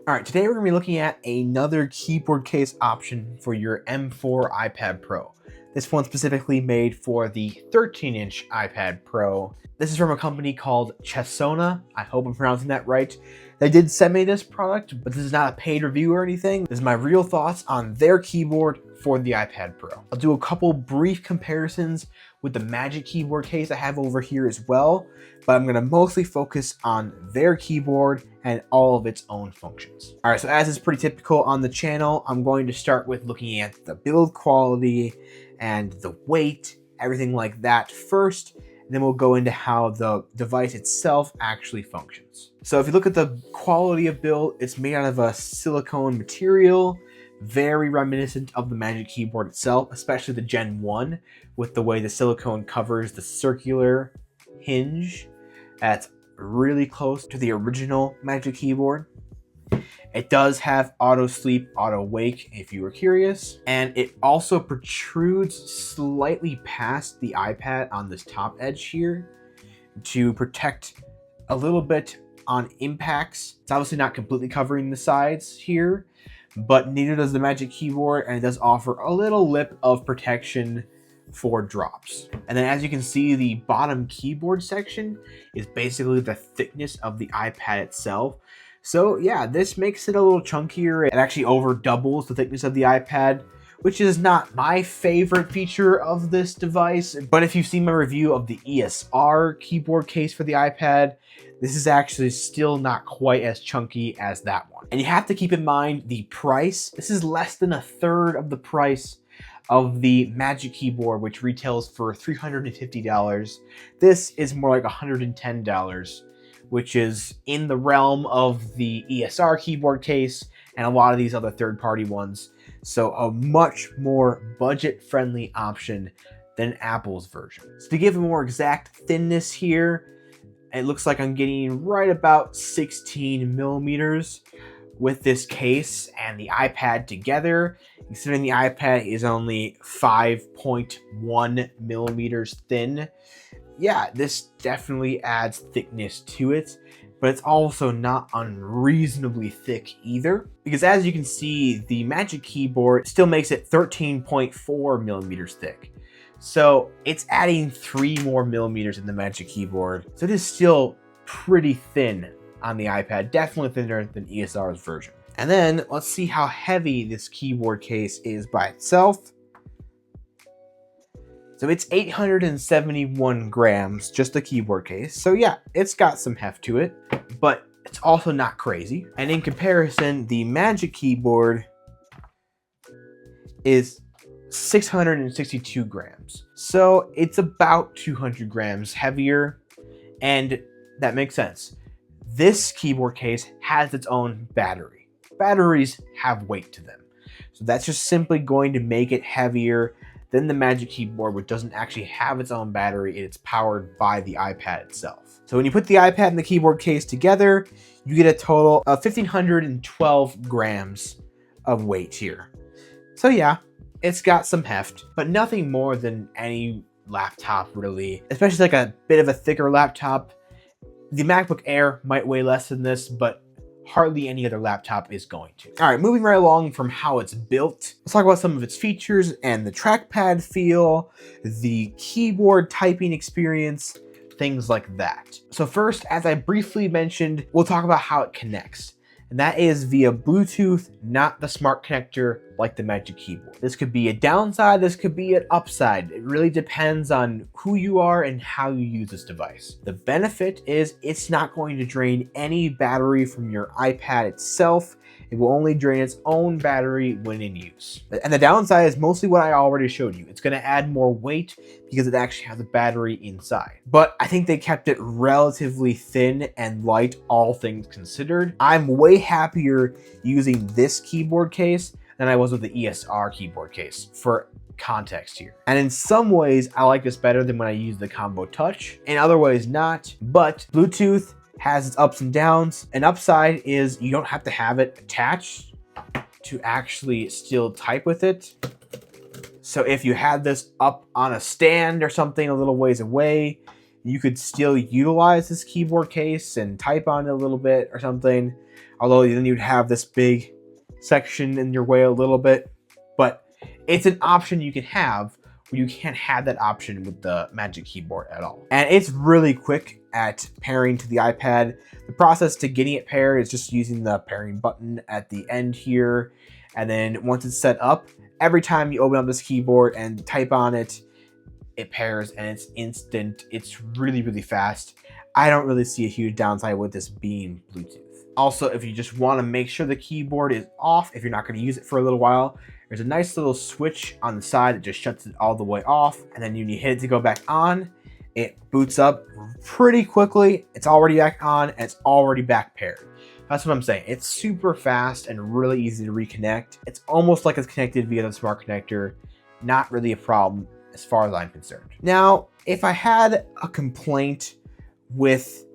All right, today we're gonna be looking at another keyboard case option for your M4 iPad Pro. This one specifically made for the 13-inch iPad Pro. This is from a company called CHESONA. I hope I'm pronouncing that right. They did send me this product, but this is not a paid review or anything. This is my real thoughts on their keyboard for the iPad Pro. I'll do a couple brief comparisons with the Magic keyboard case I have over here as well, but I'm gonna mostly focus on their keyboard and all of its own functions. All right, so as is pretty typical on the channel, I'm going to start with looking at the build quality and the weight, everything like that first, and then we'll go into how the device itself actually functions. So if you look at the quality of build, it's made out of a silicone material, very reminiscent of the Magic keyboard itself, especially the Gen 1, with the way the silicone covers the circular hinge. That's really close to the original Magic keyboard. It does have auto sleep, auto wake, if you were curious. And it also protrudes slightly past the iPad on this top edge here to protect a little bit on impacts. It's obviously not completely covering the sides here, but neither does the Magic keyboard, and it does offer a little lip of protection for drops. And then as you can see, the bottom keyboard section is basically the thickness of the iPad itself. So yeah, this makes it a little chunkier. It actually over doubles the thickness of the iPad, which is not my favorite feature of this device. But if you've seen my review of the ESR keyboard case for the iPad, this is actually still not quite as chunky as that one. And you have to keep in mind the price. This is less than a third of the price of the Magic keyboard, which retails for $350. This is more like $110, which is in the realm of the ESR keyboard case and a lot of these other third-party ones. So a much more budget-friendly option than Apple's version. So to give a more exact thinness here, it looks like I'm getting right about 16 millimeters with this case and the iPad together, considering the iPad is only 5.1 millimeters thin. Yeah, this definitely adds thickness to it, but it's also not unreasonably thick either, because as you can see, the Magic keyboard still makes it 13.4 millimeters thick. So it's adding 3 more millimeters in the Magic keyboard. So it is still pretty thin on the iPad, definitely thinner than ESR's version. And then let's see how heavy this keyboard case is by itself. So it's 871 grams, just the keyboard case. So yeah, it's got some heft to it, but it's also not crazy. And in comparison, the Magic keyboard is 662 grams. So it's about 200 grams heavier, and that makes sense. This keyboard case has its own battery. Batteries have weight to them. So that's just simply going to make it heavier than the Magic keyboard, which doesn't actually have its own battery. It's powered by the iPad itself. So when you put the iPad and the keyboard case together, you get a total of 1,512 grams of weight here. So yeah, it's got some heft, but nothing more than any laptop really, especially like a bit of a thicker laptop. The MacBook Air might weigh less than this, but hardly any other laptop is going to. All right, moving right along from how it's built, let's talk about some of its features and the trackpad feel, the keyboard typing experience, things like that. So first, as I briefly mentioned, we'll talk about how it connects. And that is via Bluetooth, not the smart connector like the Magic keyboard. This could be a downside, this could be an upside. It really depends on who you are and how you use this device. The benefit is it's not going to drain any battery from your iPad itself. It will only drain its own battery when in use. And the downside is mostly what I already showed you. It's going to add more weight because it actually has a battery inside. But I think they kept it relatively thin and light, all things considered. I'm way happier using this keyboard case than I was with the ESR keyboard case, for context here. And in some ways, I like this better than when I used the Combo Touch. In other ways, not. But Bluetooth has its ups and downs. An upside is you don't have to have it attached to actually still type with it. So if you had this up on a stand or something a little ways away, you could still utilize this keyboard case and type on it a little bit or something. Although then you'd have this big section in your way a little bit. But it's an option you can have where you can't have that option with the Magic Keyboard at all. And it's really quick at pairing to the iPad. The process to getting it paired is just using the pairing button at the end here. And then once it's set up, every time you open up this keyboard and type on it, it pairs and it's instant. It's really, really fast. I don't really see a huge downside with this being Bluetooth. Also, if you just want to make sure the keyboard is off, if you're not going to use it for a little while, there's a nice little switch on the side that just shuts it all the way off. And then when you hit it to go back on, it boots up pretty quickly. It's already back on and it's already back paired. That's what I'm saying. It's super fast and really easy to reconnect. It's almost like it's connected via the smart connector. Not really a problem as far as I'm concerned. Now, if I had a complaint with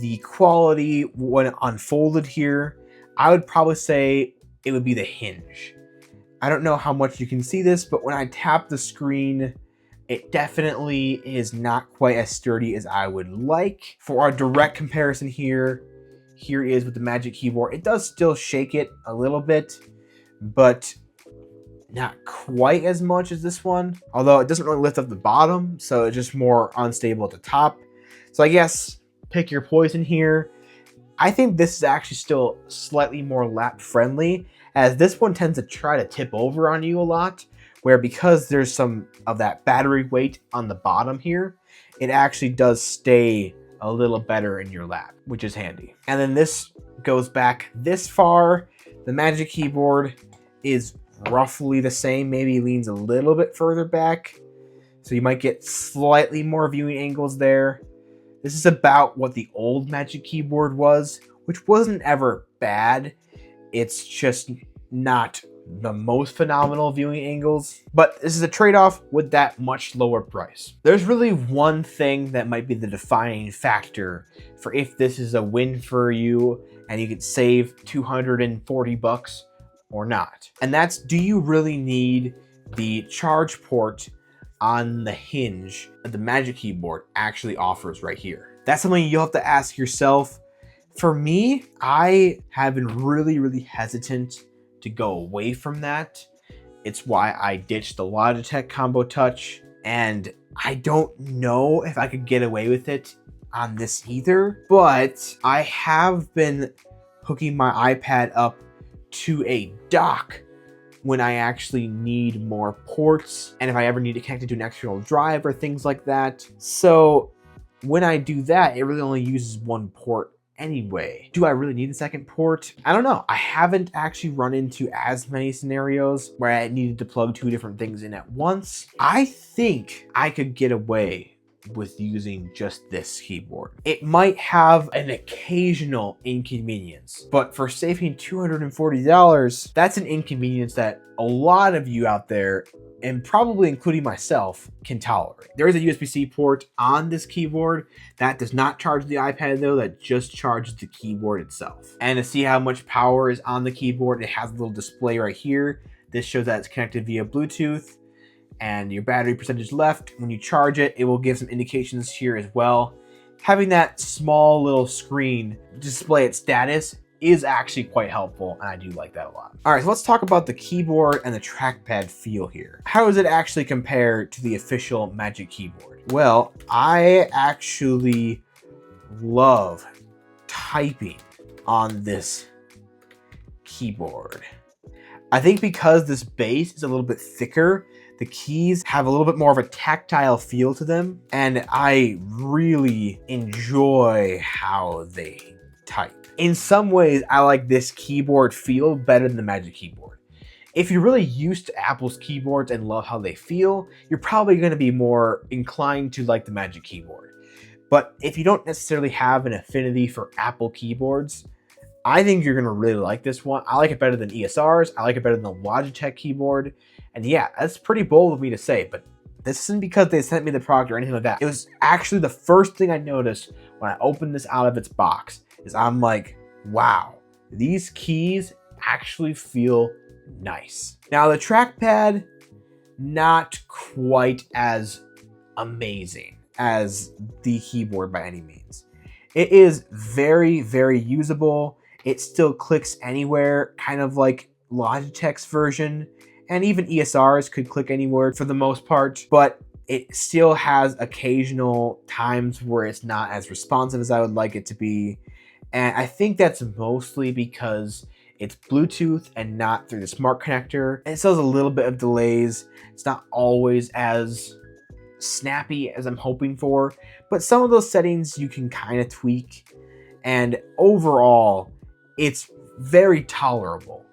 the quality when unfolded here, I would probably say it would be the hinge. I don't know how much you can see this, but when I tap the screen, it definitely is not quite as sturdy as I would like. For our direct comparison here is with the Magic Keyboard. It does still shake it a little bit, but not quite as much as this one. Although it doesn't really lift up the bottom, so it's just more unstable at the top. So I guess pick your poison here. I think this is actually still slightly more lap friendly, as this one tends to try to tip over on you a lot, where because there's some of that battery weight on the bottom here, it actually does stay a little better in your lap, which is handy. And then this goes back this far. The Magic Keyboard is roughly the same, maybe leans a little bit further back, so you might get slightly more viewing angles there. This is about what the old Magic Keyboard was, which wasn't ever bad. It's just not the most phenomenal viewing angles, but this is a trade-off with that much lower price. There's really one thing that might be the defining factor for if this is a win for you and you could save $240 or not. And that's, do you really need the charge port on the hinge that the Magic Keyboard actually offers right here? That's something you'll have to ask yourself. For me, I have been really, really hesitant to go away from that. It's why I ditched the Logitech Combo Touch, and I don't know if I could get away with it on this either, but I have been hooking my iPad up to a dock when I actually need more ports, and if I ever need to connect it to an external drive or things like that. So when I do that, it really only uses one port anyway. Do I really need a second port? I don't know. I haven't actually run into as many scenarios where I needed to plug two different things in at once. I think I could get away with using just this keyboard. It might have an occasional inconvenience, but for saving $240, that's an inconvenience that a lot of you out there, and probably including myself, can tolerate. There is a USB-C port on this keyboard that does not charge the iPad though, that just charges the keyboard itself. And to see how much power is on the keyboard, it has a little display right here. This shows that it's connected via Bluetooth and your battery percentage left. When you charge it, it will give some indications here as well. Having that small little screen display its status is actually quite helpful, and I do like that a lot. All right, so let's talk about the keyboard and the trackpad feel here. How does it actually compare to the official Magic Keyboard? Well, I actually love typing on this keyboard. I think because this base is a little bit thicker, the keys have a little bit more of a tactile feel to them, and I really enjoy how they type. In some ways, I like this keyboard feel better than the Magic Keyboard. If you're really used to Apple's keyboards and love how they feel, you're probably going to be more inclined to like the Magic Keyboard. But if you don't necessarily have an affinity for Apple keyboards, I think you're going to really like this one. I like it better than ESR's. I like it better than the Logitech keyboard. And yeah, that's pretty bold of me to say, but this isn't because they sent me the product or anything like that. It was actually the first thing I noticed when I opened this out of its box. Is I'm like, wow, these keys actually feel nice. Now the trackpad, not quite as amazing as the keyboard by any means. It is very, very usable. It still clicks anywhere, kind of like Logitech's version, and even ESR's could click anywhere for the most part, but it still has occasional times where it's not as responsive as I would like it to be. And I think that's mostly because it's Bluetooth and not through the smart connector. It still has a little bit of delays. It's not always as snappy as I'm hoping for, but some of those settings you can kind of tweak. And overall, it's very tolerable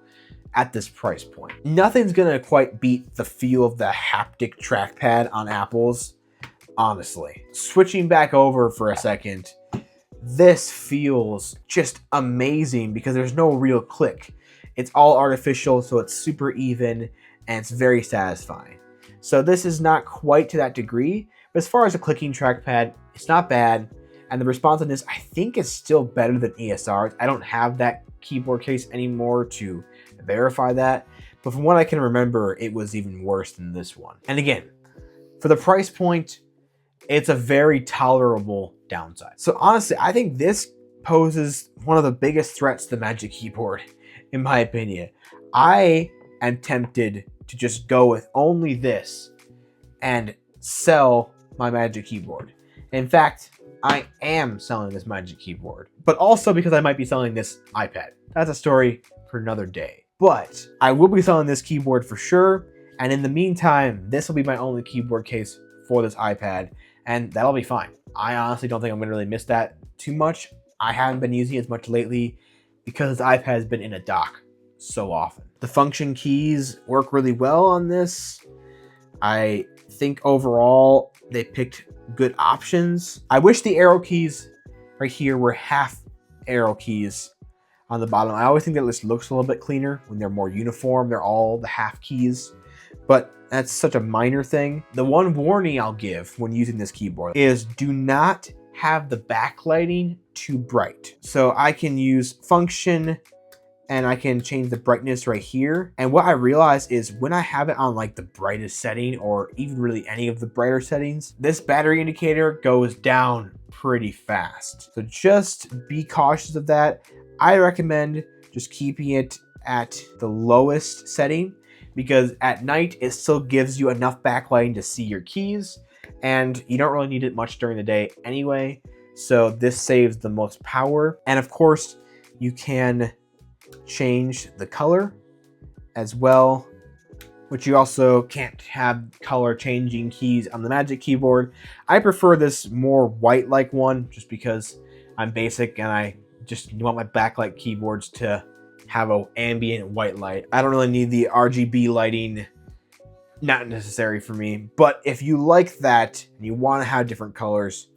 at this price point. Nothing's gonna quite beat the feel of the haptic trackpad on Apple's, honestly. Switching back over for a second, this feels just amazing because there's no real click. It's all artificial, so it's super even and it's very satisfying. So this is not quite to that degree, but as far as a clicking trackpad, it's not bad. And the responsiveness, I think, is still better than ESR's. I don't have that keyboard case anymore to verify that, but from what I can remember, it was even worse than this one. And again, for the price point, it's a very tolerable downside. So honestly, I think this poses one of the biggest threats to the Magic Keyboard, in my opinion. I am tempted to just go with only this and sell my Magic Keyboard. In fact, I am selling this Magic Keyboard, but also because I might be selling this iPad. That's a story for another day. But I will be selling this keyboard for sure, and in the meantime, this will be my only keyboard case for this iPad, and that'll be fine. I honestly don't think I'm gonna really miss that too much. I haven't been using it as much lately because this iPad has been in a dock so often. The function keys work really well on this. I think overall they picked good options. I wish the arrow keys right here were half arrow keys on the bottom. I always think that this looks a little bit cleaner when they're more uniform. They're all the half keys, but that's such a minor thing. The one warning I'll give when using this keyboard is do not have the backlighting too bright. So I can use function and I can change the brightness right here. And what I realize is when I have it on like the brightest setting or even really any of the brighter settings, this battery indicator goes down pretty fast. So just be cautious of that. I recommend just keeping it at the lowest setting because at night it still gives you enough backlighting to see your keys and you don't really need it much during the day anyway. So this saves the most power. And of course you can change the color as well, which you also can't have color changing keys on the Magic Keyboard. I prefer this more white-like one just because I'm basic and I just want my backlight keyboards to have an ambient white light. I don't really need the RGB lighting, not necessary for me. But if you like that and you want to have different colors,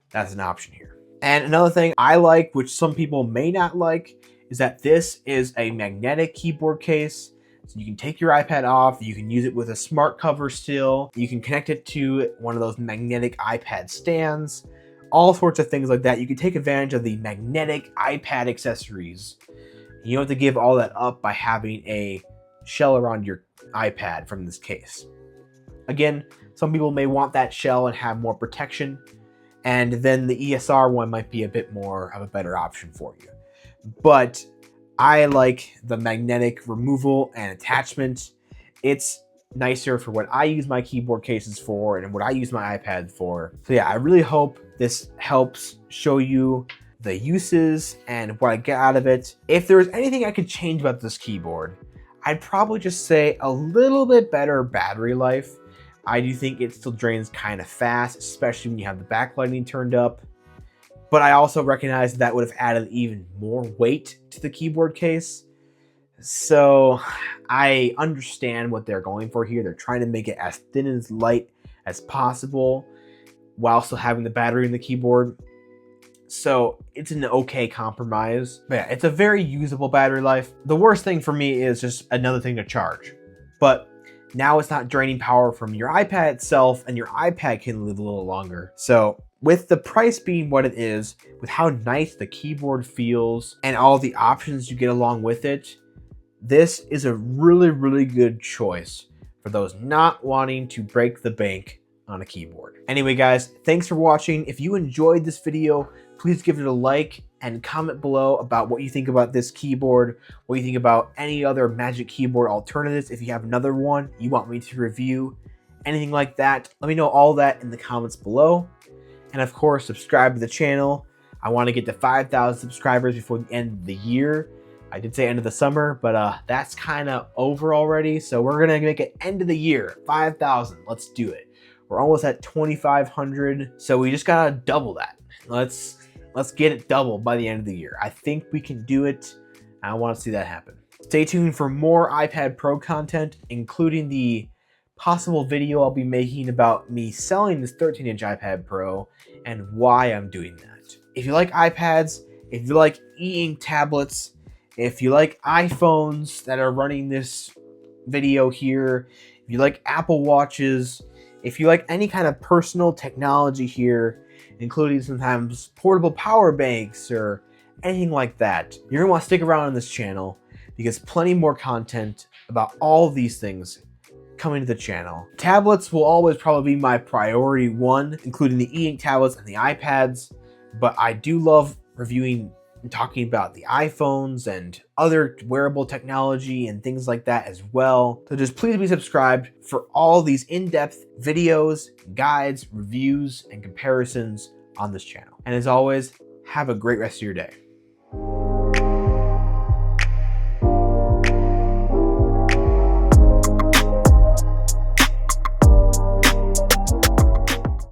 that's an option here. And another thing I like, which some people may not like, is that this is a magnetic keyboard case. So you can take your iPad off, you can use it with a smart cover still, you can connect it to one of those magnetic iPad stands, all sorts of things like that. You can take advantage of the magnetic iPad accessories. You don't have to give all that up by having a shell around your iPad from this case. Again, some people may want that shell and have more protection, and then the ESR one might be a bit more of a better option for you. But I like the magnetic removal and attachment. It's nicer for what I use my keyboard cases for and what I use my iPad for. So yeah, I really hope this helps show you the uses and what I get out of it. If there was anything I could change about this keyboard, I'd probably just say a little bit better battery life. I do think it still drains kind of fast, especially when you have the backlighting turned up. But I also recognize that would have added even more weight to the keyboard case. So I understand what they're going for here. They're trying to make it as thin and as light as possible while still having the battery in the keyboard. So it's an okay compromise. But yeah, it's a very usable battery life. The worst thing for me is just another thing to charge. But now it's not draining power from your iPad itself, and your iPad can live a little longer. So with the price being what it is, with how nice the keyboard feels and all the options you get along with it, this is a really, really good choice for those not wanting to break the bank on a keyboard. Anyway, guys, thanks for watching. If you enjoyed this video, please give it a like and comment below about what you think about this keyboard, what you think about any other Magic Keyboard alternatives. If you have another one you want me to review, anything like that, let me know all that in the comments below. And of course, subscribe to the channel. I want to get to 5,000 subscribers before the end of the year. I did say end of the summer, but that's kind of over already. So we're going to make it end of the year, 5,000. Let's do it. We're almost at 2,500. So we just got to double that. Let's get it doubled by the end of the year. I think we can do it. I want to see that happen. Stay tuned for more iPad Pro content, including the possible video I'll be making about me selling this 13-inch iPad Pro and why I'm doing that. If you like iPads, if you like e-ink tablets, if you like iPhones that are running this video here, if you like Apple Watches, if you like any kind of personal technology here, including sometimes portable power banks or anything like that, you're gonna want to stick around on this channel because plenty more content about all of these things coming to the channel. Tablets will always probably be my priority one, including the e-ink tablets and the iPads, but I do love reviewing and talking about the iPhones and other wearable technology and things like that as well. So just please be subscribed for all these in-depth videos, guides, reviews, and comparisons on this channel. And as always, have a great rest of your day.